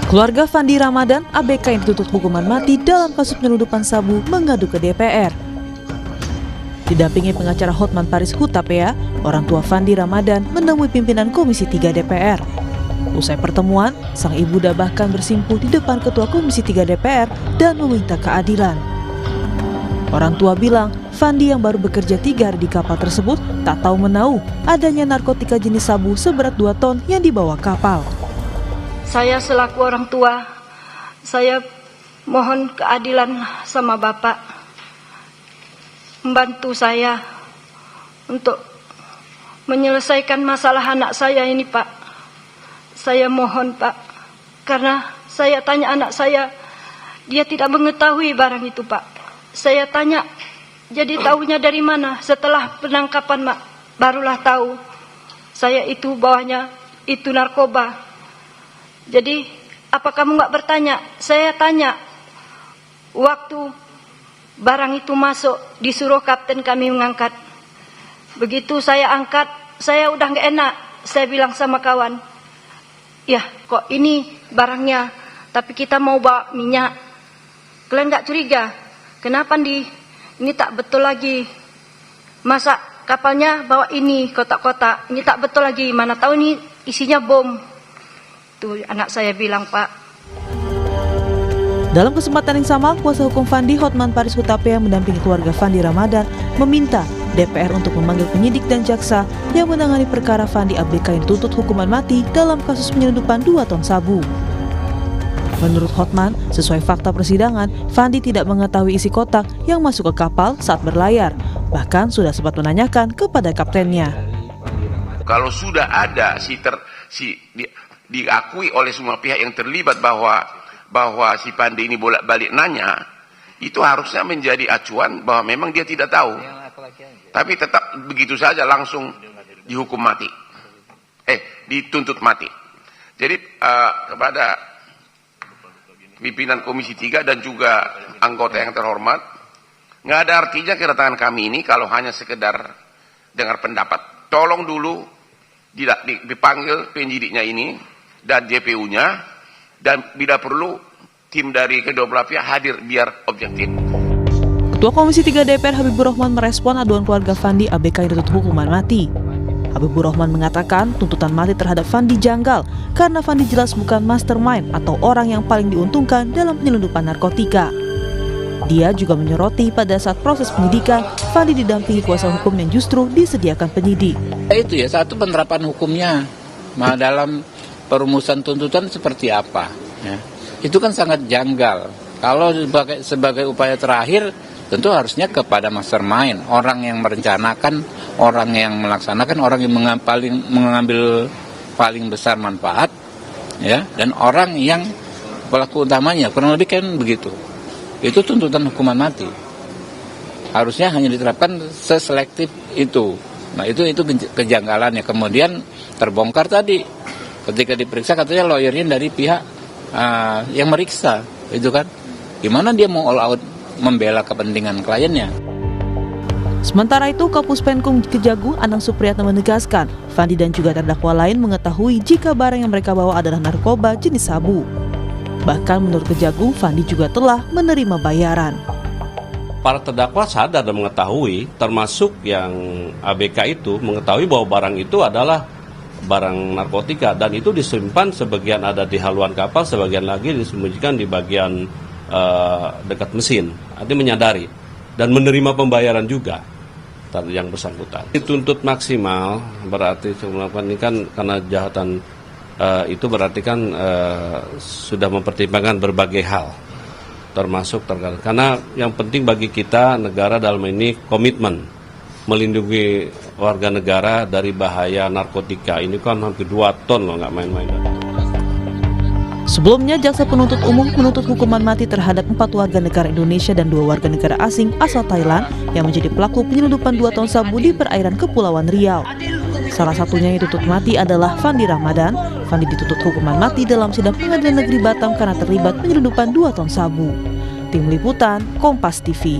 Keluarga Fandi Ramadan, ABK yang dituntut hukuman mati dalam kasus penyelundupan sabu, mengadu ke DPR. Didampingi pengacara Hotman Paris Hutapea, orang tua Fandi Ramadan menemui pimpinan Komisi 3 DPR. Usai pertemuan, sang ibunda bahkan bersimpuh di depan Ketua Komisi 3 DPR dan meminta keadilan. Orang tua bilang, Fandi yang baru bekerja 3 hari di kapal tersebut tak tahu menahu adanya narkotika jenis sabu seberat 2 ton yang dibawa kapal. Saya selaku orang tua, saya mohon keadilan sama Bapak. Membantu saya untuk menyelesaikan masalah anak saya ini, Pak. Saya mohon, Pak. Karena saya tanya anak saya, dia tidak mengetahui barang itu, Pak. Saya tanya, jadi tahunya dari mana? Setelah penangkapan, Mak, barulah tahu. Saya itu bawahnya, itu narkoba. Jadi, apa kamu nggak bertanya? Saya tanya, waktu barang itu masuk, disuruh kapten kami mengangkat. Begitu saya angkat, saya udah nggak enak. Saya bilang sama kawan, ya kok ini barangnya, tapi kita mau bawa minyak. Kalian nggak curiga? Kenapa ini tak betul lagi? Masa kapalnya bawa ini kotak-kotak, ini tak betul lagi. Mana tahu ini isinya bom. Itu anak saya bilang, Pak. Dalam kesempatan yang sama, kuasa hukum Fandi Hotman Paris Hutapea mendampingi keluarga Fandi Ramadan meminta DPR untuk memanggil penyidik dan jaksa yang menangani perkara Fandi ABK yang dituntut hukuman mati dalam kasus penyelundupan 2 ton sabu. Menurut Hotman, sesuai fakta persidangan, Fandi tidak mengetahui isi kotak yang masuk ke kapal saat berlayar. Bahkan sudah sempat menanyakan kepada kaptennya. Kalau sudah ada diakui oleh semua pihak yang terlibat bahwa si Fandi ini bolak-balik nanya, itu harusnya menjadi acuan bahwa memang dia tidak tahu. Tapi tetap begitu saja langsung dihukum mati. Dituntut mati. Jadi kepada pimpinan Komisi 3 dan juga anggota yang terhormat, nggak ada artinya kedatangan kami ini kalau hanya sekedar dengar pendapat. Tolong dulu dipanggil penyidiknya ini dan JPU-nya, dan bila perlu tim dari kedua belah pihak hadir biar objektif. Ketua Komisi 3 DPR Habibur Rahman merespon aduan keluarga Fandi ABK yang dituntut hukuman mati. Habibur Rahman mengatakan tuntutan mati terhadap Fandi janggal karena Fandi jelas bukan mastermind atau orang yang paling diuntungkan dalam penyelundupan narkotika. Dia juga menyoroti pada saat proses penyidikan, Fandi didampingi kuasa hukum yang justru disediakan penyidik. Itu ya, satu penerapan hukumnya dalam perumusan tuntutan seperti apa. Ya. Itu kan sangat janggal. Kalau sebagai upaya terakhir, tentu harusnya kepada mastermind, orang yang merencanakan, orang yang melaksanakan, orang yang mengambil paling besar manfaat, ya, dan orang yang pelaku utamanya, kurang lebih kan begitu. Itu tuntutan hukuman mati. Harusnya hanya diterapkan seselektif itu. Nah itu kejanggalannya. Kemudian terbongkar tadi, ketika diperiksa katanya lawyernya dari pihak yang meriksa, itu kan. Gimana dia mau all out membela kepentingan kliennya? Sementara itu, Kapus Penkum Kejagung Anang Supriyatna menegaskan, Fandi dan juga terdakwa lain mengetahui jika barang yang mereka bawa adalah narkoba jenis sabu. Bahkan menurut Kejagung, Fandi juga telah menerima bayaran. Para terdakwa sadar dan mengetahui, termasuk yang ABK itu mengetahui bahwa barang itu adalah barang narkotika, dan itu disimpan sebagian ada di haluan kapal, sebagian lagi disembunyikan di bagian dekat mesin. Artinya menyadari dan menerima pembayaran juga yang bersangkutan. Dituntut maksimal berarti melakukan ini kan karena kejahatan itu berarti kan sudah mempertimbangkan berbagai hal, termasuk karena yang penting bagi kita negara dalam ini komitmen melindungi warga negara dari bahaya narkotika. Ini kan hampir 2 ton loh, nggak main-main. Sebelumnya, Jaksa Penuntut Umum menuntut hukuman mati terhadap 4 warga negara Indonesia dan 2 warga negara asing asal Thailand yang menjadi pelaku penyelundupan 2 ton sabu di perairan Kepulauan Riau. Salah satunya yang dituntut mati adalah Fandi Ramadan. Fandi dituntut hukuman mati dalam sidang Pengadilan Negeri Batam karena terlibat penyelundupan 2 ton sabu. Tim Liputan, Kompas TV.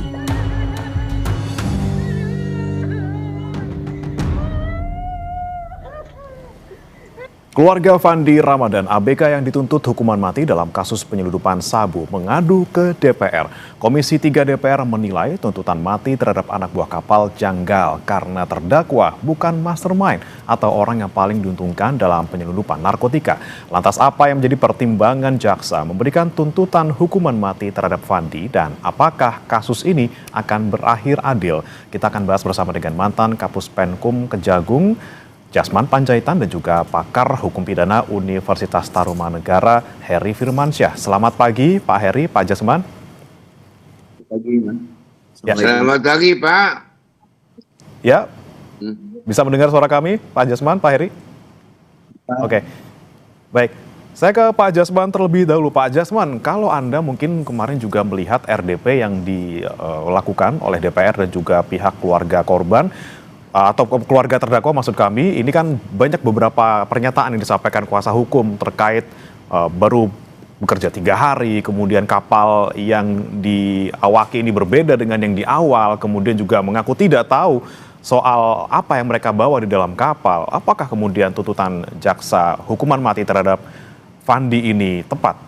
Keluarga Fandi Ramadan ABK yang dituntut hukuman mati dalam kasus penyeludupan sabu mengadu ke DPR. Komisi 3 DPR menilai tuntutan mati terhadap anak buah kapal janggal karena terdakwa bukan mastermind atau orang yang paling diuntungkan dalam penyeludupan narkotika. Lantas apa yang menjadi pertimbangan jaksa memberikan tuntutan hukuman mati terhadap Fandi dan apakah kasus ini akan berakhir adil? Kita akan bahas bersama dengan mantan Kapus Penkum Kejagung, Jasman Panjaitan, dan juga pakar hukum pidana Universitas Tarumanegara, Heri Firmansyah. Selamat pagi Pak Heri, Pak Jasman. Selamat pagi Pak. Ya, bisa mendengar suara kami Pak Jasman, Pak Heri? Oke, baik. Saya ke Pak Jasman terlebih dahulu. Pak Jasman, kalau Anda mungkin kemarin juga melihat RDP yang dilakukan oleh DPR dan juga pihak keluarga korban, atau keluarga terdakwa maksud kami, ini kan banyak beberapa pernyataan yang disampaikan kuasa hukum terkait baru bekerja 3 hari, kemudian kapal yang diawaki ini berbeda dengan yang di awal, kemudian juga mengaku tidak tahu soal apa yang mereka bawa di dalam kapal. Apakah kemudian tuntutan jaksa hukuman mati terhadap Fandi ini tepat?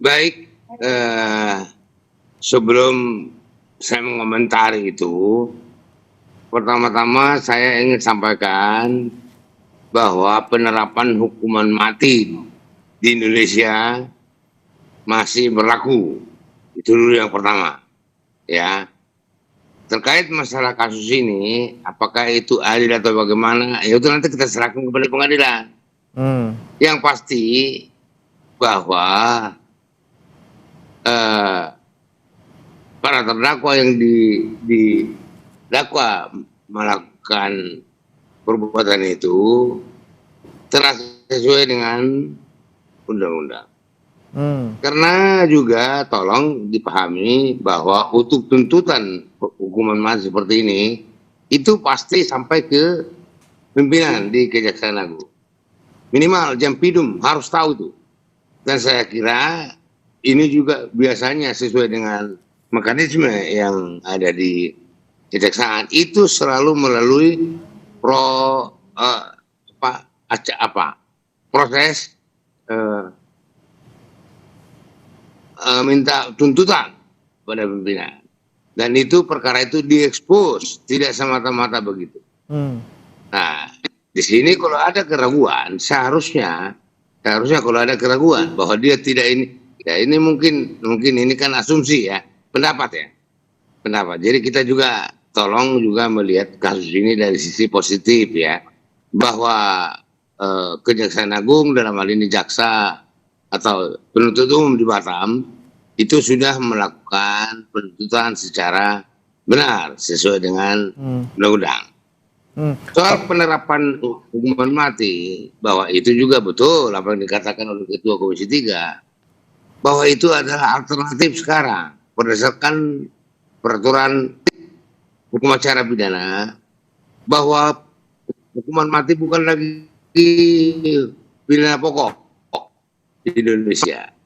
Baik, sebelum saya mengomentari itu, pertama-tama saya ingin sampaikan bahwa penerapan hukuman mati di Indonesia masih berlaku. Itu dulu yang pertama. Ya. Terkait masalah kasus ini, apakah itu adil atau bagaimana, ya itu nanti kita serahkan kepada pengadilan. Yang pasti bahwa para terdakwa yang didakwa melakukan perbuatan itu telah sesuai dengan undang-undang. Karena juga tolong dipahami bahwa untuk tuntutan hukuman mati seperti ini itu pasti sampai ke pimpinan di Kejaksaan Agung. Minimal Jampidum harus tahu itu. Dan saya kira ini juga biasanya sesuai dengan mekanisme yang ada di kejaksaan itu selalu melalui proses minta tuntutan pada pimpinan, dan itu perkara itu diekspos, tidak semata-mata begitu. Nah, di sini kalau ada keraguan, seharusnya kalau ada keraguan bahwa dia tidak ini, ya ini mungkin ini kan asumsi ya. Pendapat. Jadi kita juga tolong juga melihat kasus ini dari sisi positif ya, bahwa Kejaksaan Agung dalam hal ini jaksa atau penuntut umum di Batam itu sudah melakukan penuntutan secara benar sesuai dengan undang-undang. Soal penerapan hukuman mati, bahwa itu juga betul apa yang dikatakan oleh Ketua Komisi 3, bahwa itu adalah alternatif sekarang. Berdasarkan peraturan hukum acara pidana, bahwa hukuman mati bukan lagi pidana pokok di Indonesia.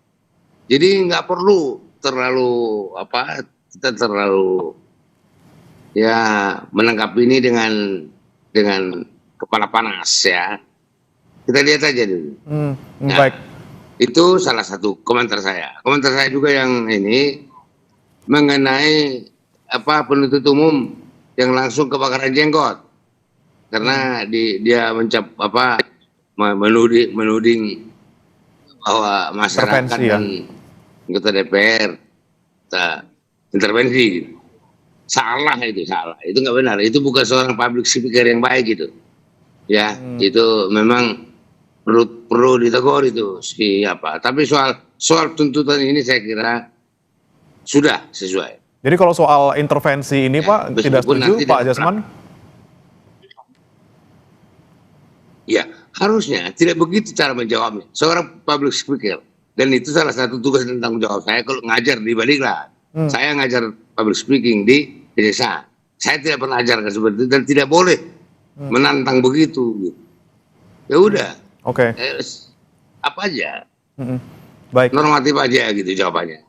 Jadi nggak perlu kita terlalu ya menangkap ini dengan kepala panas ya. Kita lihat aja dulu. Baik. Itu salah satu komentar saya. Komentar saya juga yang ini mengenai penuntut umum yang langsung kebakaran jenggot karena dia menuding bahwa masyarakat dan anggota DPR intervensi. Salah, itu nggak benar, itu bukan seorang public speaker yang baik itu ya. Itu memang perlu ditegur itu siapa. Tapi soal tuntutan ini saya kira sudah sesuai. Jadi kalau soal intervensi ini Pak tidak setuju Pak Jasman? Ya harusnya tidak begitu cara menjawabnya. Seorang public speaker, dan itu salah satu tugas dan tanggung jawab saya kalau ngajar di Baliklah. Saya ngajar public speaking di desa. Saya tidak pernah ajarkan seperti itu dan tidak boleh menantang begitu. Ya udah. Oke. Apa aja. Baik. Normatif aja gitu jawabannya.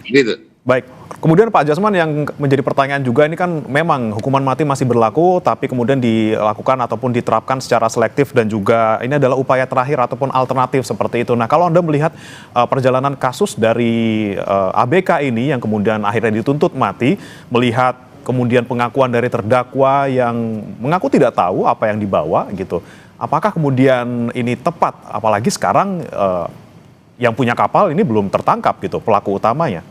Gitu. Baik, kemudian Pak Jasman yang menjadi pertanyaan juga ini kan memang hukuman mati masih berlaku tapi kemudian dilakukan ataupun diterapkan secara selektif dan juga ini adalah upaya terakhir ataupun alternatif seperti itu. Nah kalau Anda melihat perjalanan kasus dari ABK ini yang kemudian akhirnya dituntut mati, melihat kemudian pengakuan dari terdakwa yang mengaku tidak tahu apa yang dibawa gitu, apakah kemudian ini tepat? Apalagi sekarang yang punya kapal ini belum tertangkap gitu pelaku utamanya.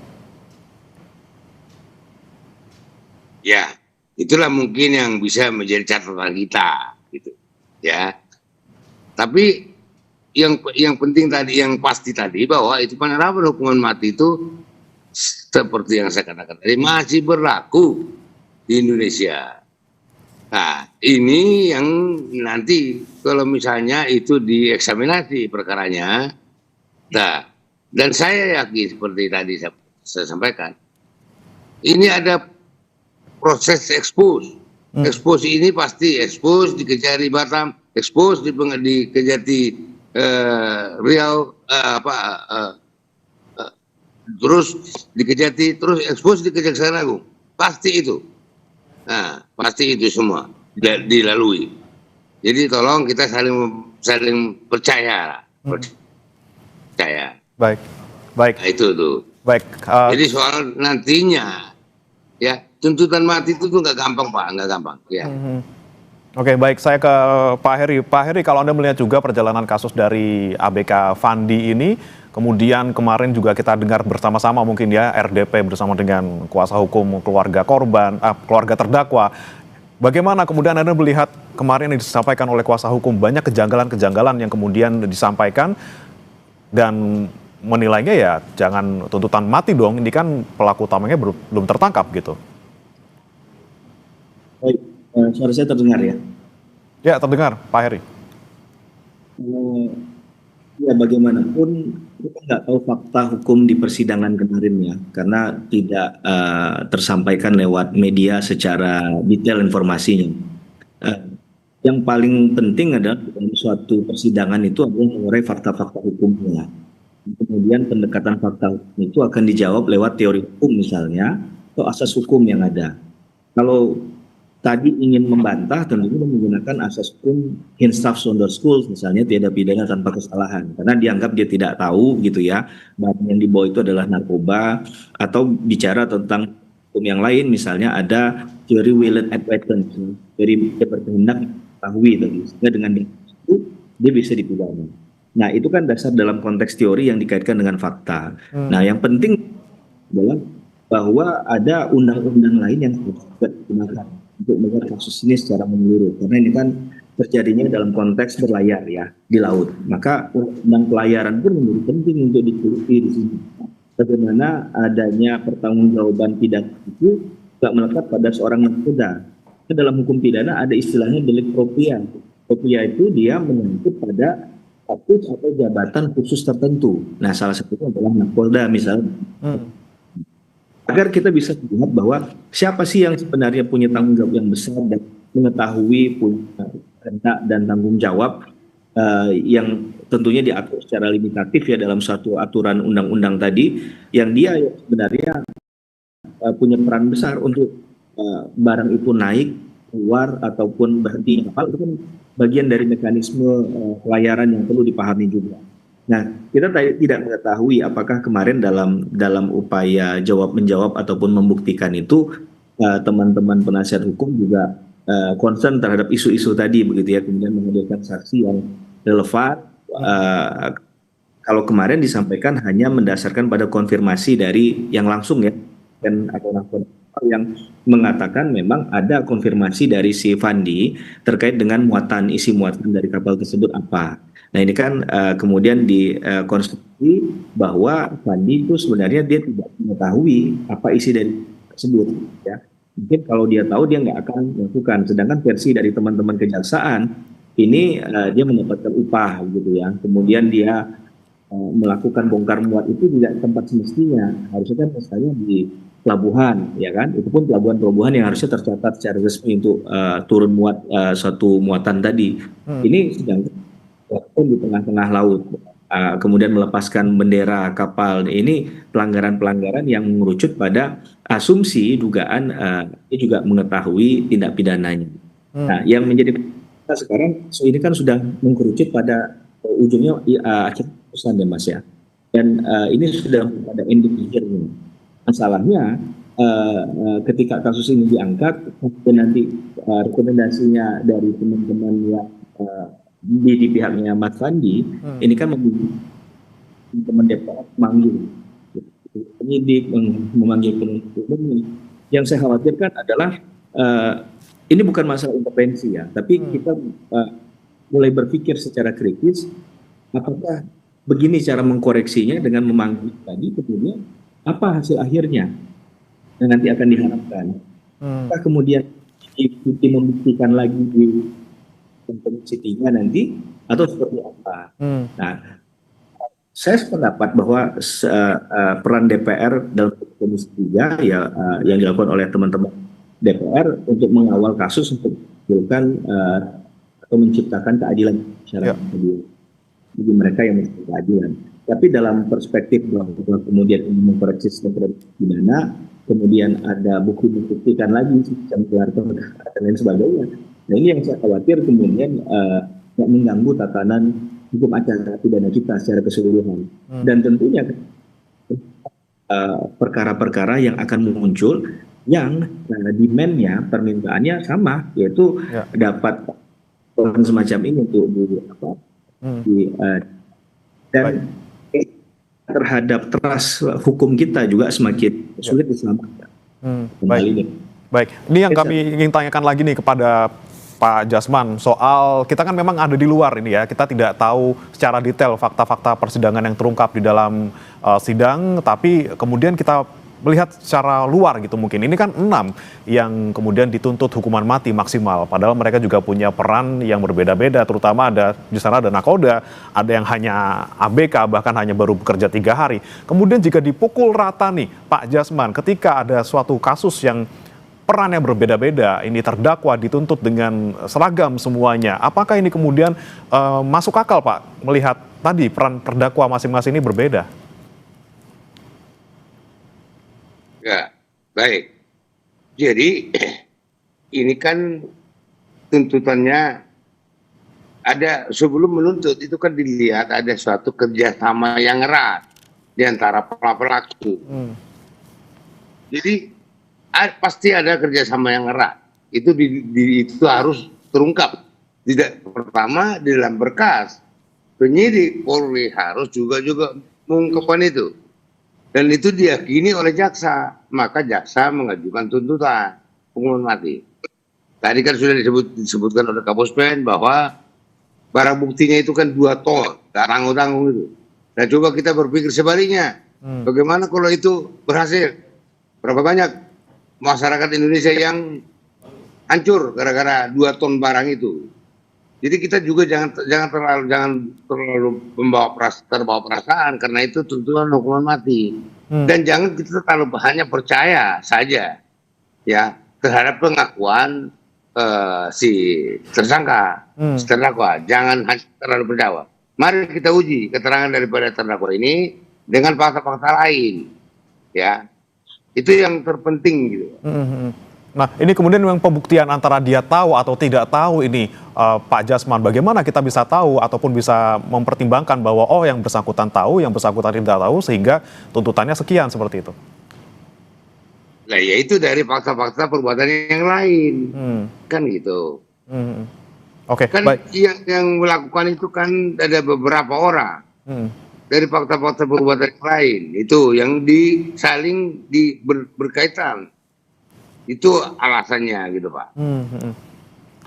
Ya, itulah mungkin yang bisa menjadi catatan kita, gitu, ya. Tapi yang penting tadi, yang pasti tadi bahwa itu penerapan hukuman mati itu seperti yang saya katakan tadi masih berlaku di Indonesia. Nah, ini yang nanti kalau misalnya itu dieksaminasi perkaranya, nah, dan saya yakin seperti tadi saya sampaikan, ini ada proses expose. Expose ini pasti expose di Kejari Batam, expose di Kejati Riau, terus di Kejati, terus expose di Kejaksaan Agung. Pasti itu. Nah, pasti itu semua dilalui. Jadi tolong kita saling percaya. Percaya. Baik. Nah, itu tuh. Baik. Jadi soal nantinya, ya, tuntutan mati itu tuh nggak gampang, Pak, nggak gampang. Ya. Oke, baik. Saya ke Pak Heri. Pak Heri, kalau Anda melihat juga perjalanan kasus dari ABK Fandi ini, kemudian kemarin juga kita dengar bersama-sama mungkin ya, RDP bersama dengan kuasa hukum keluarga korban, keluarga terdakwa. Bagaimana kemudian Anda melihat kemarin yang disampaikan oleh kuasa hukum, banyak kejanggalan-kejanggalan yang kemudian disampaikan dan menilainya ya jangan tuntutan mati dong, ini kan pelaku utamanya belum tertangkap gitu. Baik, suara saya terdengar ya? Ya, terdengar, Pak Heri. Ya, bagaimanapun kita nggak tahu fakta hukum di persidangan kemarin ya, karena tidak tersampaikan lewat media secara detail informasinya. Yang paling penting adalah dalam suatu persidangan itu adalah mengurai fakta-fakta hukumnya. Kemudian pendekatan fakta hukum itu akan dijawab lewat teori hukum misalnya, atau asas hukum yang ada. Kalau tadi ingin membantah, tentunya menggunakan asas hukum hinstaf sonder schools, misalnya tiada pidana tanpa kesalahan, karena dianggap dia tidak tahu gitu ya, barang yang dibawa itu adalah narkoba, atau bicara tentang hukum yang lain, misalnya ada teori will and advertence, teori dia berkehendak mengetahui tadi, sehingga dengan itu dia bisa dipidana. Nah itu kan dasar dalam konteks teori yang dikaitkan dengan fakta. Nah yang penting adalah bahwa ada undang-undang lain yang harus digunakan untuk melihat kasus ini secara menyeluruh, karena ini kan terjadinya dalam konteks berlayar ya di laut, maka undang pelayaran pun menjadi penting untuk diteliti di sini. Bagaimana adanya pertanggungjawaban pidana itu tidak melekat pada seorang nakoda. Dalam hukum pidana ada istilahnya delik propria. Propria itu dia menyangkut pada status atau jabatan khusus tertentu. Nah salah satunya adalah nakoda misalnya. Agar kita bisa melihat bahwa siapa sih yang sebenarnya punya tanggung jawab yang besar dan mengetahui punya kehendak dan tanggung jawab yang tentunya diatur secara limitatif ya dalam suatu aturan undang-undang tadi, yang dia sebenarnya punya peran besar untuk barang itu naik, keluar ataupun berhenti kapal, itu kan bagian dari mekanisme pelayaran yang perlu dipahami juga. Nah, kita tidak mengetahui apakah kemarin dalam upaya jawab-menjawab ataupun membuktikan itu teman-teman penasihat hukum juga concern terhadap isu-isu tadi begitu ya, kemudian menghadirkan saksi yang relevan. Kalau kemarin disampaikan hanya mendasarkan pada konfirmasi dari yang langsung ya, dan atau yang mengatakan memang ada konfirmasi dari si Fandi terkait dengan isi muatan dari kapal tersebut apa. Nah ini kan kemudian dikonstruksi bahwa Fandi itu sebenarnya dia tidak mengetahui apa isi dari tersebut. Ya. Mungkin kalau dia tahu dia nggak akan melakukan. Sedangkan versi dari teman-teman kejaksaan ini dia mendapatkan upah gitu ya. Kemudian dia melakukan bongkar muat itu tidak tempat semestinya. Harusnya kan misalnya di pelabuhan, ya kan? Itu pun pelabuhan yang harusnya tercatat secara resmi untuk turun muat suatu muatan tadi. Ini sedang di tengah-tengah laut. kemudian melepaskan bendera kapal. Ini pelanggaran-pelanggaran yang mengerucut pada asumsi dugaan ini juga mengetahui tindak pidananya. Nah, yang menjadi kita sekarang ini kan sudah mengerucut pada ujungnya akhir putusan ya Mas ya. Dan ini sudah pada ending akhirnya. Masalahnya ketika kasus ini diangkat dan nanti rekomendasinya dari teman-teman yang di pihaknya Mas Fandi, ini kan teman DPR memanggil penyidik, memanggil penuntut umum. Yang saya khawatirkan adalah ini bukan masalah intervensi ya, tapi kita mulai berpikir secara kritis, apakah begini cara mengkoreksinya dengan memanggil tadi, kemudian apa hasil akhirnya yang nanti akan diharapkan? Apakah kemudian diikuti membuktikan lagi di Komisi 3 nanti atau seperti apa? Nah, saya sependapat bahwa peran DPR dalam Komisi 3 ya yang dilakukan oleh teman-teman DPR untuk mengawal kasus untuk menghasilkan atau menciptakan keadilan masyarakat bagi mereka yang mencari keadilan. Tapi dalam perspektif bahwa kemudian ini mengkoreksi sistem pidana, kemudian ada bukti membuktikan lagi sistem gelar perkara dan lain sebagainya. Nah, ini yang saya khawatir kemudian mengganggu tatanan hukum acara pidana kita secara keseluruhan. Dan tentunya perkara-perkara yang akan muncul yang demand-nya, permintaannya sama, yaitu dapat semacam ini untuk dan terhadap trust hukum kita juga semakin sulit diselamatkan. Baik, ini yang kami ingin tanyakan lagi nih kepada Pak Jasman, soal kita kan memang ada di luar ini ya, kita tidak tahu secara detail fakta-fakta persidangan yang terungkap di dalam sidang, tapi kemudian kita melihat secara luar gitu mungkin. Ini kan 6 yang kemudian dituntut hukuman mati maksimal, padahal mereka juga punya peran yang berbeda-beda, terutama ada di sana ada nakoda, ada yang hanya ABK, bahkan hanya baru bekerja 3 hari. Kemudian jika dipukul rata nih Pak Jasman, ketika ada suatu kasus yang peran yang berbeda-beda, ini terdakwa dituntut dengan seragam semuanya. Apakah ini kemudian masuk akal Pak, melihat tadi peran terdakwa masing-masing ini berbeda? Ya, baik. Jadi ini kan tuntutannya ada sebelum menuntut itu kan dilihat ada suatu kerjasama yang erat di antara pelaku. Jadi pasti ada kerjasama yang erat. Itu itu harus terungkap. Tidak pertama di dalam berkas penyidik Polri harus juga mengungkapkan itu. Dan itu diyakini oleh jaksa, maka jaksa mengajukan tuntutan hukuman mati. Tadi kan sudah disebutkan oleh Kapuspen bahwa barang buktinya itu kan 2 ton, gak tanggung-tanggung itu. Dan coba kita berpikir sebaliknya, bagaimana kalau itu berhasil? Berapa banyak masyarakat Indonesia yang hancur gara-gara 2 ton barang itu? Jadi kita juga jangan terlalu terbawa perasaan karena itu tuntutan hukuman mati. Dan jangan kita terlalu hanya percaya saja ya terhadap pengakuan si tersangka, terdakwa. Jangan hanya terlalu percaya. Mari kita uji keterangan daripada terdakwa ini dengan fakta-fakta lain. Ya. Itu yang terpenting gitu. Nah, ini kemudian memang pembuktian antara dia tahu atau tidak tahu ini, Pak Jasman. Bagaimana kita bisa tahu ataupun bisa mempertimbangkan bahwa yang bersangkutan tahu, yang bersangkutan tidak tahu, sehingga tuntutannya sekian seperti itu? Nah, ya itu dari fakta-fakta perbuatan yang lain, kan gitu. Oke, kan baik. Yang melakukan itu kan ada beberapa orang. Dari fakta-fakta perbuatan yang lain, itu yang saling berkaitan. Itu alasannya gitu Pak.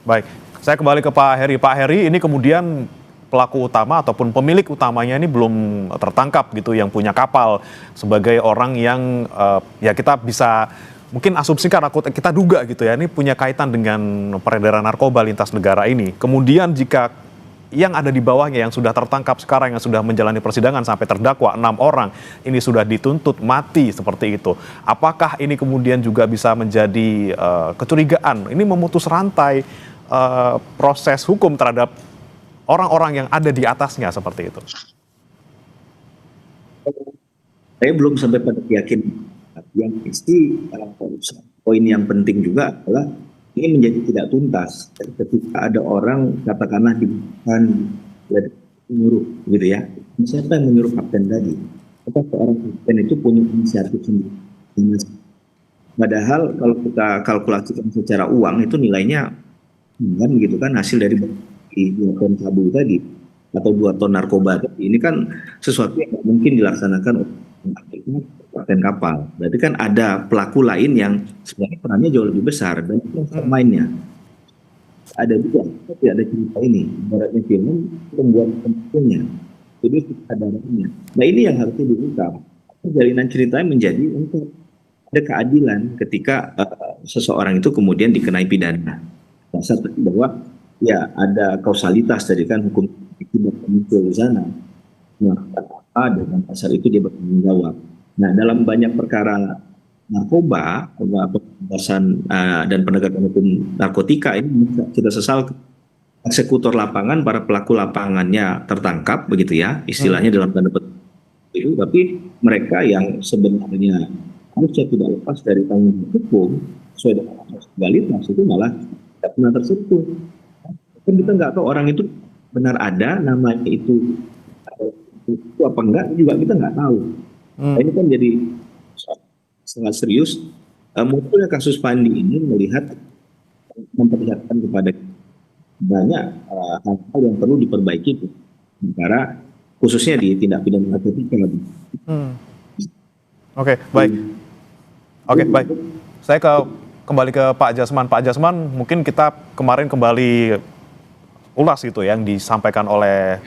Baik, saya kembali ke Pak Heri. Pak Heri, ini kemudian pelaku utama ataupun pemilik utamanya ini belum tertangkap gitu, yang punya kapal, sebagai orang yang ya kita bisa mungkin asumsikan, kita duga gitu ya, ini punya kaitan dengan peredaran narkoba lintas negara ini. Kemudian jika yang ada di bawahnya yang sudah tertangkap sekarang, yang sudah menjalani persidangan sampai terdakwa 6 orang, ini sudah dituntut mati seperti itu. Apakah ini kemudian juga bisa menjadi kecurigaan? Ini memutus rantai proses hukum terhadap orang-orang yang ada di atasnya seperti itu. Saya belum sampai pada keyakinan. Yang pasti poin yang penting juga adalah ini menjadi tidak tuntas ketika ada orang katakanlah dibutuhkan menyuruh gitu ya. Siapa yang menyuruh kapten tadi? Apakah seorang kapten itu punya inisiatif sendiri? Padahal kalau kita kalkulasikan secara uang itu nilainya kan gitu kan, hasil dari 2 ton sabu tadi atau 2 ton narkoba tadi, ini kan sesuatu yang mungkin dilaksanakan oleh kapten kapal. Berarti kan ada pelaku lain yang sebenarnya perannya jauh lebih besar dan itu yang mainnya. Ada juga, tapi ada cerita ini, ibaratnya film pembuat pentingnya, jadi kesadarannya. Nah ini yang harusnya diungkap. Jalinan ceritanya menjadi untuk ada keadilan ketika seseorang itu kemudian dikenai pidana. Dasar bahwa ya ada kausalitas tadi kan, hukum itu muncul di sana. Melakukan apa dengan pasal itu dia bertanggung jawab. Nah dalam banyak perkara narkoba, pemberantasan dan penegakan hukum narkotika ini kita sesal eksekutor lapangan, para pelaku lapangannya tertangkap begitu ya, istilahnya dalam tanda petik itu, tapi mereka yang sebenarnya harusnya tidak lepas dari tanggung jawab hukum sesuai dengan asas legalitas itu malah tidak pernah tersentuh. Kan kita nggak tahu orang itu benar ada namanya itu apa enggak juga kita nggak tahu. Nah, ini kan jadi sangat serius. Munculnya kasus Pandi ini memperlihatkan kepada banyak hal-hal yang perlu diperbaiki negara, khususnya di tindak pidana narkotika. Oke, baik. Oke, baik. Saya kembali ke Pak Jasman. Pak Jasman, mungkin kita kemarin kembali ulas gitu yang disampaikan oleh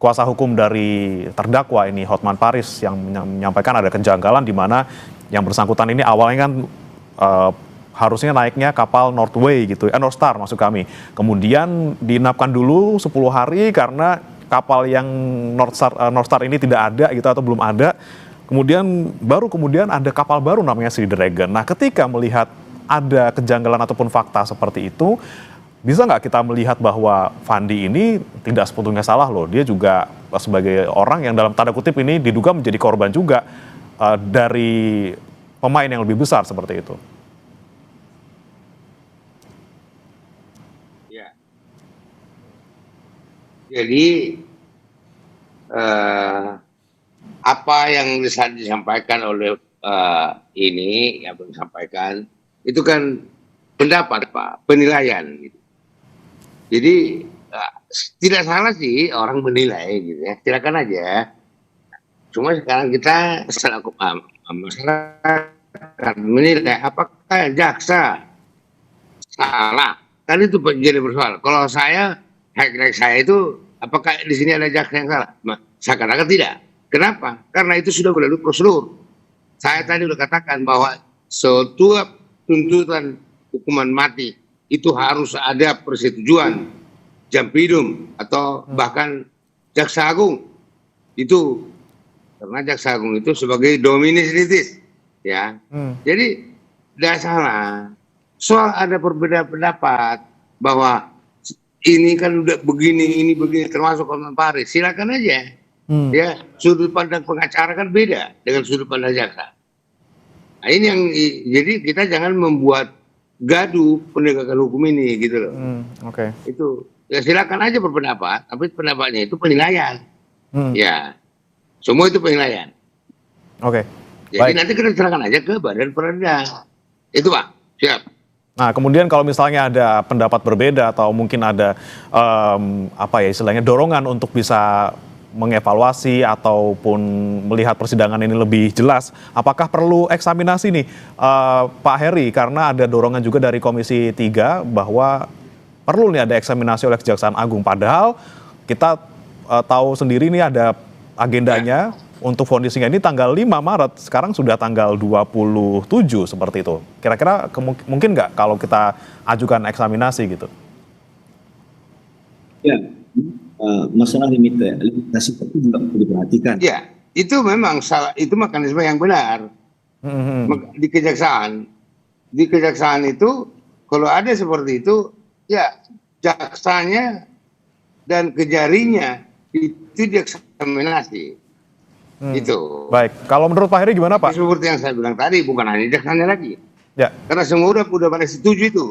kuasa hukum dari terdakwa ini, Hotman Paris, yang menyampaikan ada kejanggalan di mana yang bersangkutan ini awalnya kan harusnya naiknya kapal Northway gitu, North Star maksud kami. Kemudian diinapkan dulu 10 hari karena kapal yang North Star ini tidak ada gitu atau belum ada. Kemudian ada kapal baru namanya Sea Dragon. Nah, ketika melihat ada kejanggalan ataupun fakta seperti itu, bisa nggak kita melihat bahwa Fandi ini tidak sepenuhnya salah loh. Dia juga sebagai orang yang dalam tanda kutip ini diduga menjadi korban juga dari pemain yang lebih besar seperti itu. Ya. Jadi apa yang disampaikan oleh ini yang disampaikan itu kan pendapat Pak, penilaian gitu. Jadi tidak salah sih orang menilai gitu ya, silakan aja. Cuma sekarang kita selaku masyarakat menilai apakah jaksa salah, kan itu jadi persoalan. Kalau saya itu apakah di sini ada jaksa yang salah? Saya katakan tidak. Kenapa? Karena itu sudah melalui prosedur. Saya tadi sudah katakan bahwa setiap tuntutan hukuman mati itu harus ada persetujuan Jampidum atau bahkan Jaksa Agung. Itu karena Jaksa Agung itu sebagai dominis litis, ya. Jadi tidak salah. Soal ada perbedaan pendapat bahwa ini kan udah begini, ini begini, termasuk Hotman Paris, silakan aja. Ya, sudut pandang pengacara kan beda dengan sudut pandang jaksa. Nah, ini yang jadi kita jangan membuat gaduh penegakan hukum ini gitu loh. Oke. Itu ya silakan aja berpendapat, tapi pendapatnya itu penilaian. Ya, semua itu penilaian. Oke. Jadi baik. nanti kita serahkan aja ke Badan Peradilan. Itu Pak, siap. Nah, kemudian kalau misalnya ada pendapat berbeda atau mungkin ada istilahnya dorongan untuk bisa mengevaluasi ataupun melihat persidangan ini lebih jelas, apakah perlu eksaminasi nih Pak Heri, karena ada dorongan juga dari Komisi 3 bahwa perlu nih ada eksaminasi oleh Kejaksaan Agung, padahal kita tahu sendiri nih ada agendanya untuk vonisnya ini tanggal 5 Maret, sekarang sudah tanggal 27 seperti itu. Kira-kira mungkin nggak kalau kita ajukan eksaminasi gitu? Ya. Masalah limitasi itu juga perlu diperhatikan. Ya, itu memang salah, itu mekanisme yang benar. Di kejaksaan itu kalau ada seperti itu, ya jaksanya dan kejarinya itu dieksaminasi. Itu. Baik, kalau menurut Pak Heri gimana Pak? Seperti yang saya bilang tadi, bukan hanya jaksanya lagi. Ya. Karena semua udah pada setuju itu.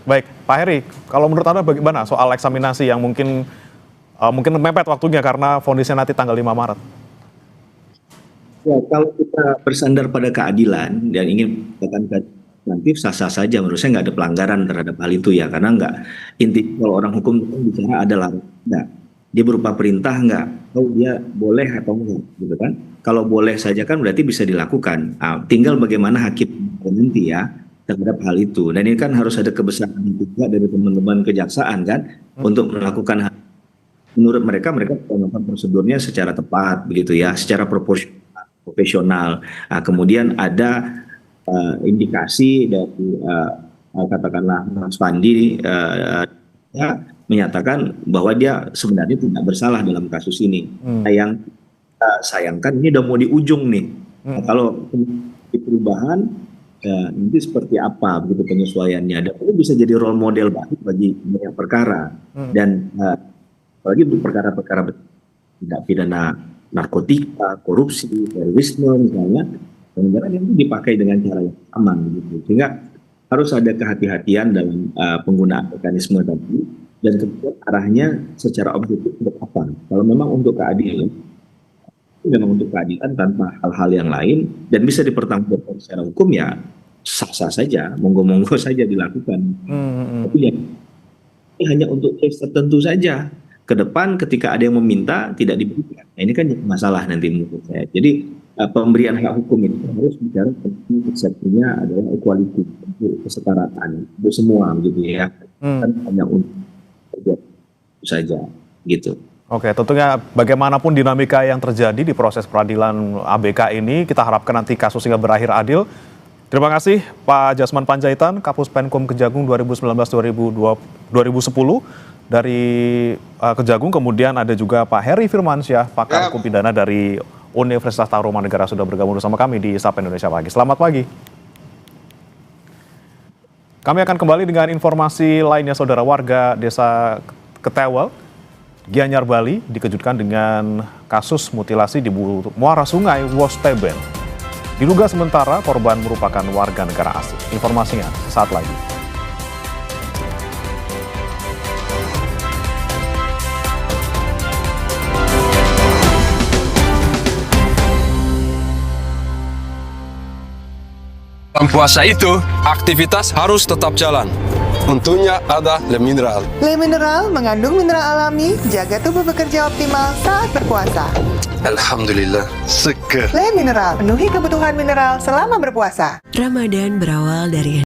Baik, Pak Heri, kalau menurut Anda bagaimana soal eksaminasi yang mungkin mepet waktunya karena vonisnya nanti tanggal 5 Maret? Ya, kalau kita bersandar pada keadilan dan ingin mendapatkan nanti sah-sah saja, menurut saya nggak ada pelanggaran terhadap hal itu ya, karena nggak inti kalau orang hukum itu bicara adalah nggak dia berupa perintah nggak, dia boleh atau enggak gitu kan. Kalau boleh saja kan berarti bisa dilakukan. Tinggal bagaimana hakim nanti ya terhadap hal itu. Dan ini kan harus ada kebesaran juga dari teman-teman kejaksaan kan untuk melakukan hal. Menurut mereka melakukan prosedurnya secara tepat begitu ya, secara profesional. Kemudian ada indikasi dari katakanlah Mas Fandi ya, menyatakan bahwa dia sebenarnya tidak bersalah dalam kasus ini. Yang sayangkan ini udah mau di ujung nih. Kalau di perubahan nanti seperti apa begitu penyesuaiannya. Dan itu bisa jadi role model baik bagi banyak perkara. Dan apalagi untuk perkara-perkara tindak pidana narkotika, korupsi, terorisme misalnya, pelanggaran itu dipakai dengan cara yang aman gitu. Sehingga harus ada kehati-hatian dalam penggunaan mekanisme tadi, dan kemudian arahnya secara objektif untuk apa. Kalau memang untuk keadilan, itu memang untuk keadilan tanpa hal-hal yang lain dan bisa dipertanggungjawabkan secara hukum ya sah-sah saja, monggo-monggo saja dilakukan. Tapi ya ini hanya untuk case tertentu saja. Ke depan ketika ada yang meminta tidak diberikan. Nah, ini kan masalah nanti menurut saya. Jadi pemberian hak hukum itu harus bicara tentang konsepnya adalah equality, kesetaraan untuk semua gitu ya. Kan hanya untuk saja gitu. Oke, tentunya bagaimanapun dinamika yang terjadi di proses peradilan ABK ini, kita harapkan nanti kasusnya berakhir adil. Terima kasih Pak Jasman Panjaitan, Kapus Penkum Kejagung 2019-2010 dari Kejagung. Kemudian ada juga Pak Heri Firmansyah, pakar hukum pidana dari Universitas Tarumanegara sudah bergabung bersama kami di Sapa Indonesia Pagi. Selamat pagi. Kami akan kembali dengan informasi lainnya. Saudara, warga Desa Ketewel, Gianyar, Bali dikejutkan dengan kasus mutilasi di muara sungai Wosteben. Diduga sementara korban merupakan warga negara asing. Informasinya saat lagi. Dalam puasa itu, aktivitas harus tetap jalan. Untungnya ada Le Mineral. Le Mineral mengandung mineral alami, jaga tubuh bekerja optimal saat berpuasa. Alhamdulillah, seger. Le Mineral, penuhi kebutuhan mineral selama berpuasa. Ramadan berawal dari